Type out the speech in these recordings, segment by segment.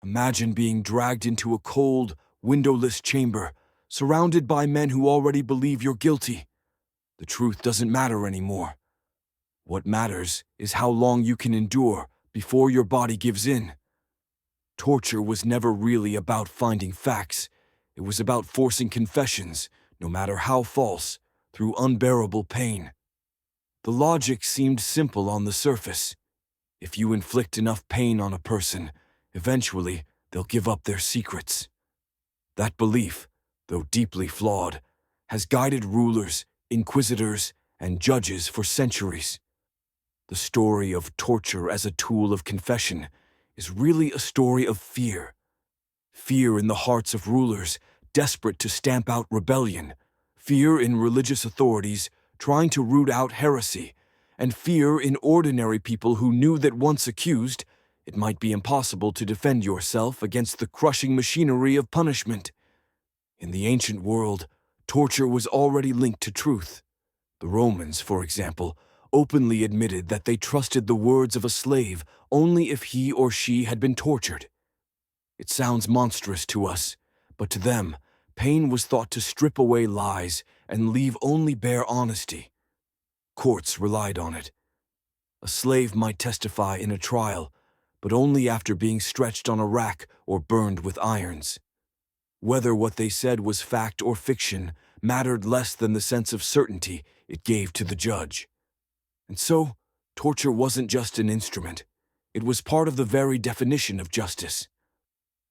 Imagine being dragged into a cold, windowless chamber, surrounded by men who already believe you're guilty. The truth doesn't matter anymore. What matters is how long you can endure before your body gives in. Torture was never really about finding facts. It was about forcing confessions, no matter how false, through unbearable pain. The logic seemed simple on the surface. If you inflict enough pain on a person, eventually they'll give up their secrets. That belief, though deeply flawed, has guided rulers, inquisitors, and judges for centuries. The story of torture as a tool of confession is really a story of fear. Fear in the hearts of rulers, desperate to stamp out rebellion, fear in religious authorities trying to root out heresy, and fear in ordinary people who knew that once accused, it might be impossible to defend yourself against the crushing machinery of punishment. In the ancient world, torture was already linked to truth. The Romans, for example, openly admitted that they trusted the words of a slave only if he or she had been tortured. It sounds monstrous to us, but to them, pain was thought to strip away lies and leave only bare honesty. Courts relied on it. A slave might testify in a trial, but only after being stretched on a rack or burned with irons. Whether what they said was fact or fiction mattered less than the sense of certainty it gave to the judge. And so, torture wasn't just an instrument. It was part of the very definition of justice.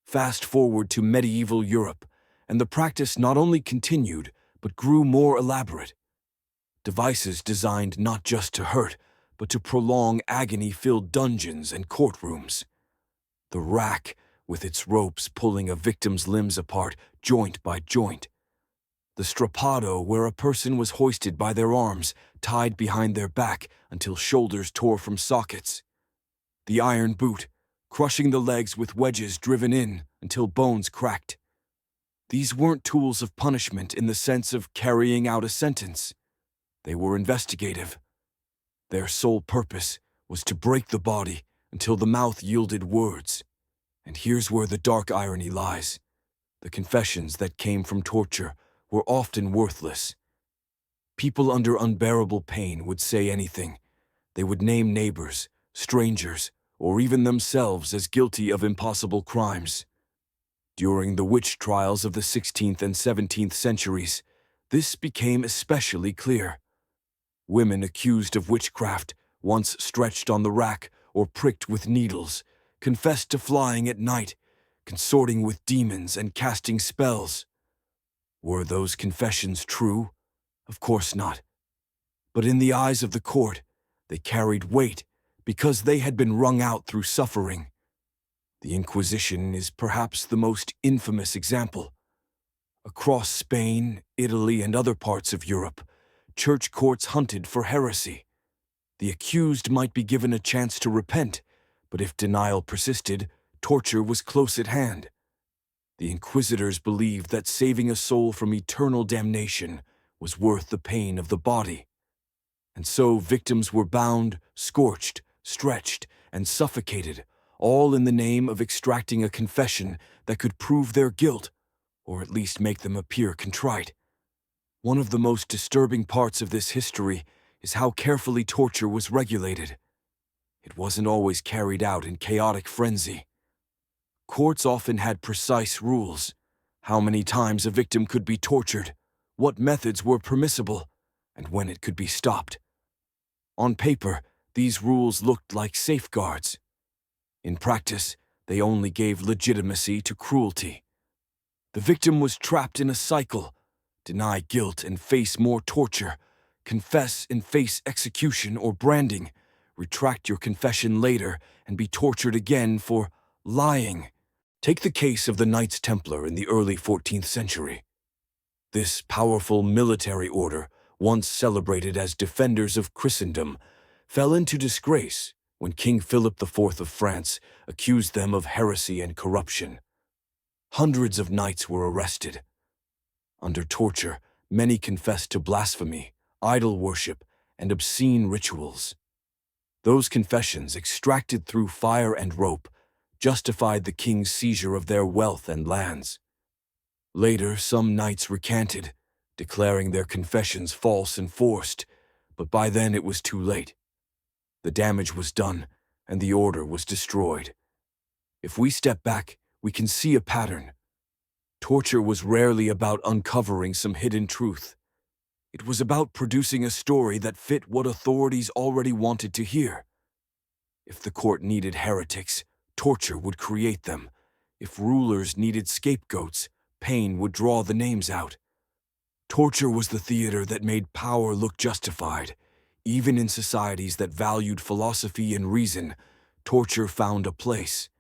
Fast forward to medieval Europe, and the practice not only continued, but grew more elaborate. Devices designed not just to hurt, but to prolong agony-filled dungeons and courtrooms. The rack, with its ropes pulling a victim's limbs apart joint by joint. The strappado, where a person was hoisted by their arms, tied behind their back until shoulders tore from sockets. The iron boot, crushing the legs with wedges driven in until bones cracked. These weren't tools of punishment in the sense of carrying out a sentence. They were investigative. Their sole purpose was to break the body until the mouth yielded words. And here's where the dark irony lies. The confessions that came from torture were often worthless. People under unbearable pain would say anything. They would name neighbors, strangers, or even themselves as guilty of impossible crimes. During the witch trials of the 16th and 17th centuries, this became especially clear. Women accused of witchcraft, once stretched on the rack or pricked with needles, confessed to flying at night, consorting with demons and casting spells. Were those confessions true? Of course not. But in the eyes of the court, they carried weight because they had been wrung out through suffering. The Inquisition is perhaps the most infamous example. Across Spain, Italy, and other parts of Europe, church courts hunted for heresy. The accused might be given a chance to repent, but if denial persisted, torture was close at hand. The inquisitors believed that saving a soul from eternal damnation was worth the pain of the body. And so victims were bound, scorched, stretched, and suffocated, all in the name of extracting a confession that could prove their guilt, or at least make them appear contrite. One of the most disturbing parts of this history is how carefully torture was regulated. It wasn't always carried out in chaotic frenzy. Courts often had precise rules: how many times a victim could be tortured, what methods were permissible, and when it could be stopped. On paper, these rules looked like safeguards. In practice, they only gave legitimacy to cruelty. The victim was trapped in a cycle: deny guilt and face more torture, confess and face execution or branding, retract your confession later and be tortured again for lying. Take the case of the Knights Templar in the early 14th century. This powerful military order, once celebrated as defenders of Christendom, fell into disgrace when King Philip IV of France accused them of heresy and corruption. Hundreds of knights were arrested. Under torture, many confessed to blasphemy, idol worship, and obscene rituals. Those confessions, extracted through fire and rope, justified the king's seizure of their wealth and lands. Later, some knights recanted, declaring their confessions false and forced, but by then it was too late. The damage was done, and the order was destroyed. If we step back, we can see a pattern. Torture was rarely about uncovering some hidden truth. It was about producing a story that fit what authorities already wanted to hear. If the court needed heretics, torture would create them. If rulers needed scapegoats, pain would draw the names out. Torture was the theater that made power look justified. Even in societies that valued philosophy and reason, torture found a place.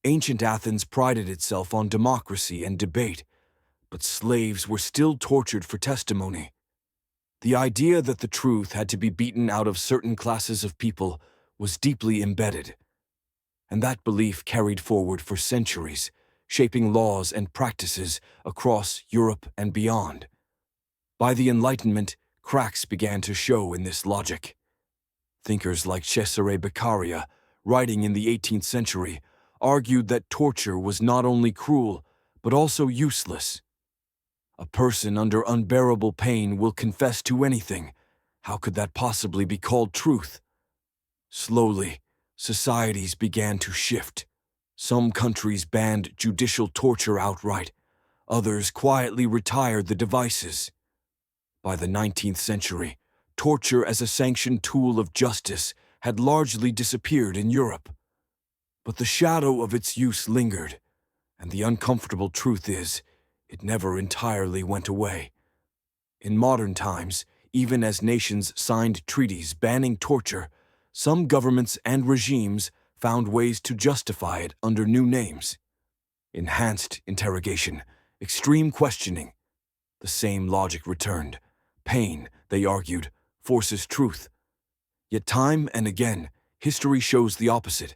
Ancient Athens prided itself on democracy and debate, but slaves were still tortured for testimony. The idea that the truth had to be beaten out of certain classes of people was deeply embedded, and that belief carried forward for centuries, shaping laws and practices across Europe and beyond. By the Enlightenment, cracks began to show in this logic. Thinkers like Cesare Beccaria, writing in the 18th century, argued that torture was not only cruel, but also useless. A person under unbearable pain will confess to anything. How could that possibly be called truth? Slowly, societies began to shift. Some countries banned judicial torture outright. Others quietly retired the devices. By the 19th century, torture as a sanctioned tool of justice had largely disappeared in Europe. But the shadow of its use lingered, and the uncomfortable truth is, it never entirely went away. In modern times, even as nations signed treaties banning torture, some governments and regimes found ways to justify it under new names. Enhanced interrogation, extreme questioning. The same logic returned. Pain, they argued, forces truth. Yet time and again, history shows the opposite.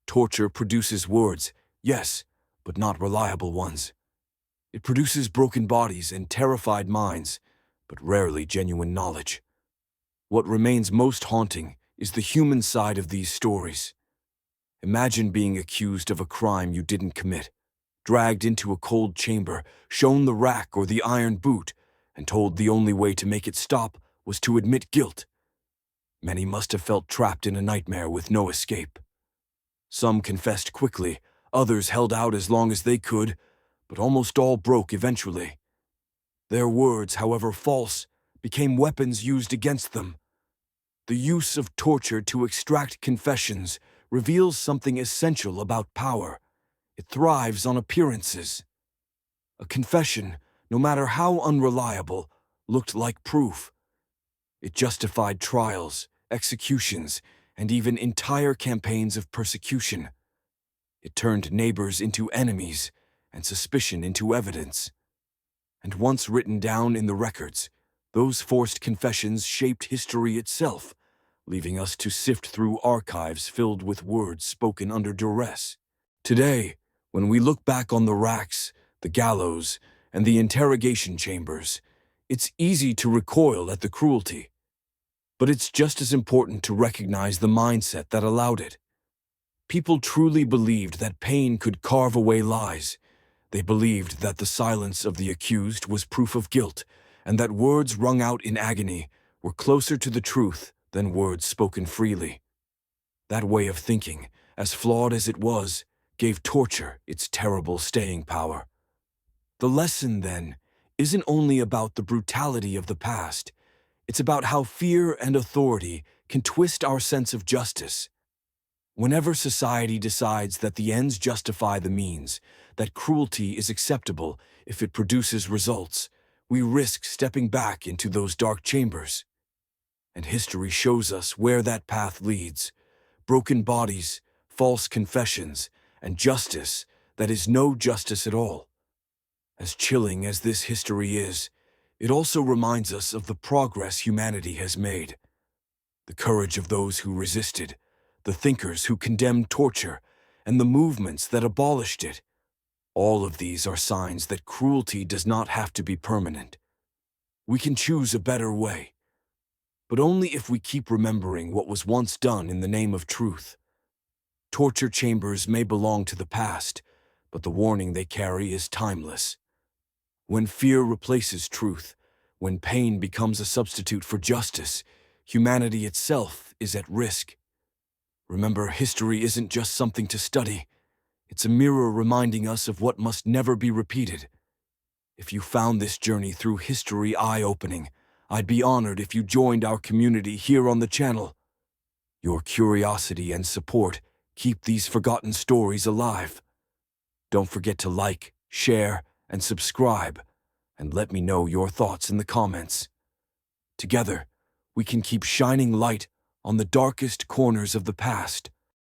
Torture produces words, yes, but not reliable ones. It produces broken bodies and terrified minds, but rarely genuine knowledge. What remains most haunting is the human side of these stories. Imagine being accused of a crime you didn't commit, dragged into a cold chamber, shown the rack or the iron boot, and told the only way to make it stop was to admit guilt. Many must have felt trapped in a nightmare with no escape. Some confessed quickly, others held out as long as they could, but almost all broke eventually. Their words, however false, became weapons used against them. The use of torture to extract confessions reveals something essential about power. It thrives on appearances. A confession, no matter how unreliable, looked like proof. It justified trials, executions, and even entire campaigns of persecution. It turned neighbors into enemies and suspicion into evidence. And once written down in the records, those forced confessions shaped history itself, leaving us to sift through archives filled with words spoken under duress. Today, when we look back on the racks, the gallows, and the interrogation chambers, it's easy to recoil at the cruelty. But it's just as important to recognize the mindset that allowed it. People truly believed that pain could carve away lies. They believed that the silence of the accused was proof of guilt, and that words wrung out in agony were closer to the truth than words spoken freely. That way of thinking, as flawed as it was, gave torture its terrible staying power. The lesson, then, isn't only about the brutality of the past. It's about how fear and authority can twist our sense of justice. Whenever society decides that the ends justify the means, that cruelty is acceptable if it produces results, we risk stepping back into those dark chambers. And history shows us where that path leads: broken bodies, false confessions, and justice that is no justice at all. As chilling as this history is, it also reminds us of the progress humanity has made. The courage of those who resisted, the thinkers who condemned torture, and the movements that abolished it. All of these are signs that cruelty does not have to be permanent. We can choose a better way, but only if we keep remembering what was once done in the name of truth. Torture chambers may belong to the past, but the warning they carry is timeless. When fear replaces truth, when pain becomes a substitute for justice, humanity itself is at risk. Remember, history isn't just something to study. It's a mirror reminding us of what must never be repeated. If you found this journey through history eye-opening, I'd be honored if you joined our community here on the channel. Your curiosity and support keep these forgotten stories alive. Don't forget to like, share, and subscribe, and let me know your thoughts in the comments. Together, we can keep shining light on the darkest corners of the past.